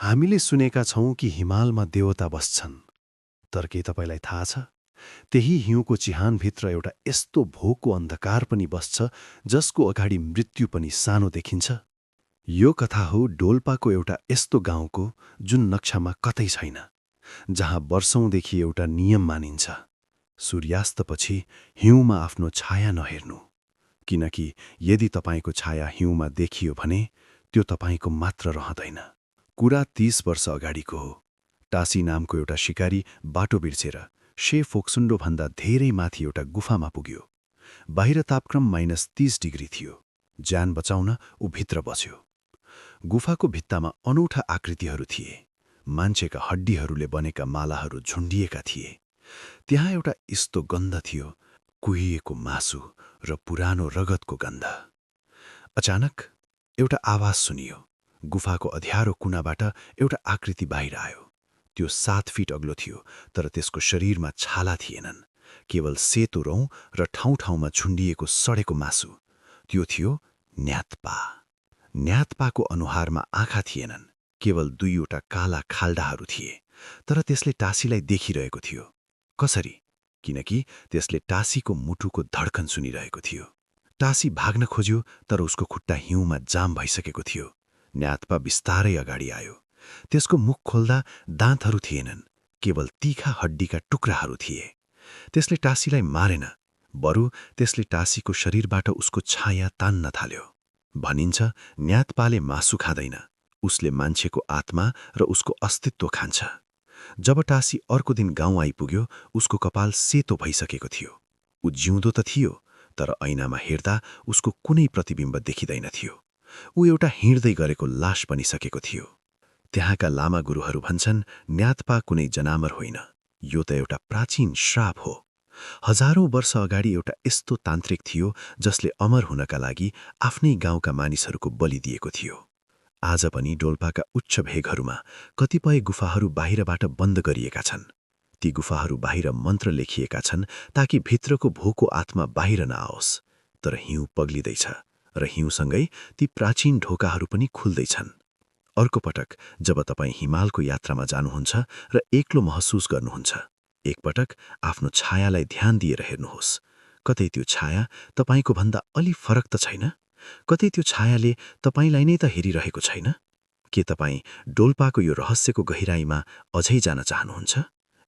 हामीले सुनेका छौं कि हिमालमा देवता बस्छन्, तर के तपाईलाई थाहा छ त्यही हिउँको चिहानभित्र एउटा यस्तो भोको अन्धकार पनि बस्छ जसको अगाडि मृत्यु पनि सानो देखिन्छ। यो कथा हो डोल्पाको एउटा यस्तो गाउँको जुन नक्सामा कतै छैन, जहाँ वर्षौंदेखि एउटा नियम मानिन्छ, सूर्यास्तपछि हिउँमा आफ्नो छाया नहेर्नु, किनकि यदि तपाईको छाया हिउँमा देखियो भने त्यो तपाईको मात्र रहँदैन। कुरा 30 वर्ष अगाडिको हो। टासी नामको एउटा शिकारी बाटो बिर्सेर शे फोक्सुन्डो भन्दा धेरै माथि एउटा गुफामा पुग्यो। बाहिर तापक्रम -30 डिग्री थियो। ज्यान बचाउन ऊ भित्र बस्यो। गुफाको भित्तामा अनौठा आकृतिहरू थिए। मान्छेका हड्डीहरूले बनेका मालाहरू झुन्डिएका थिए। त्यहाँ एउटा यस्तो गन्ध थियो, कुहिएको मासु र पुरानो रगतको गन्ध। अचानक एउटा आवाज सुनियो। गुफाको अँध्यारो कुनाबाट एउटा आकृति बाहिर आयो। त्यो 7 फिट अग्लो थियो, तर त्यसको शरीरमा छाला थिएनन्, केवल सेतो रौँ र ठाउँ-ठाउँमा झुन्डिएको सडेको मासु। त्यो थियो न्यातपा। न्यातपाको अनुहारमा आँखा थिएनन्, केवल 2वटा काला खाल्डाहरू थिए, तर त्यसले टासीलाई देखिरहेको थियो। कसरी? किनकि त्यसले टासीको मुटुको धड्कन सुनिरहेको थियो। टासी भाग्न खोज्यो, तर उसको खुट्टा हिउँमा जाम भइसकेको थियो। न्यातपा बिस्तारै अगाडि आयो। त्यसको मुख खोल्दा दाँतहरू थिएनन्, केवल तीखा हड्डीका टुक्राहरू थिए। त्यसले टासीलाई मारेन, बरु त्यसले टासीको शरीरबाट उसको छाया तान्न थाल्यो। भनिन्छ न्यातपाले मासु खाँदैन, उसले मान्छेको आत्मा र उसको अस्तित्व खान्छ। जब टासी अर्को दिन गाउँ आइपुग्यो, उसको कपाल सेतो भइसकेको थियो। ऊ जिउँदो त थियो, तर ऐनामा हेर्दा उसको कुनै प्रतिबिम्ब देखिँदैन थियो। ऊ एउटा हिँड्दै गरेको लास बनिसकेको थियो। त्यहाँका लामा गुरुहरू भन्छन् न्यातपा कुनै जनावर होइन, यो त एउटा प्राचीन श्राप हो। हजारौं वर्ष अगाडि एउटा यस्तो तान्त्रिक थियो जसले अमर हुनका लागि आफ्नै गाउँका मानिसहरूको बलि दिएको थियो। आज पनि डोल्पाका उच्च भेगहरूमा कतिपय गुफाहरू बाहिरबाट बन्द गरिएका छन्। ती गुफाहरू बाहिर मन्त्र लेखिएका छन् ताकि भित्रको भोको आत्मा बाहिर नआओस्। तर हिउँ पग्लिँदैछ र हिउँसँगै ती प्राचीन ढोकाहरू पनि खुल्दैछन्। अर्को पटक जब तपाईँ हिमालको यात्रामा जानुहुन्छ र एक्लो महसुस गर्नुहुन्छ, एकपटक आफ्नो छायालाई ध्यान दिएर हेर्नुहोस्। कतै त्यो छाया तपाईको भन्दा अलि फरक त छैन? कतै त्यो छायाले तपाईलाई नै त हेरिरहेको छैन? के तपाईँ डोल्पाको यो रहस्यको गहिराईमा अझै जान चाहनुहुन्छ?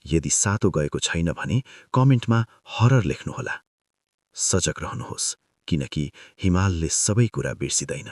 यदि सातो गएको छैन भने कमेन्टमा हरर लेख्नुहोला। सजग रहनुहोस्, किनकि हिमालले सबै कुरा बिर्सिदैन।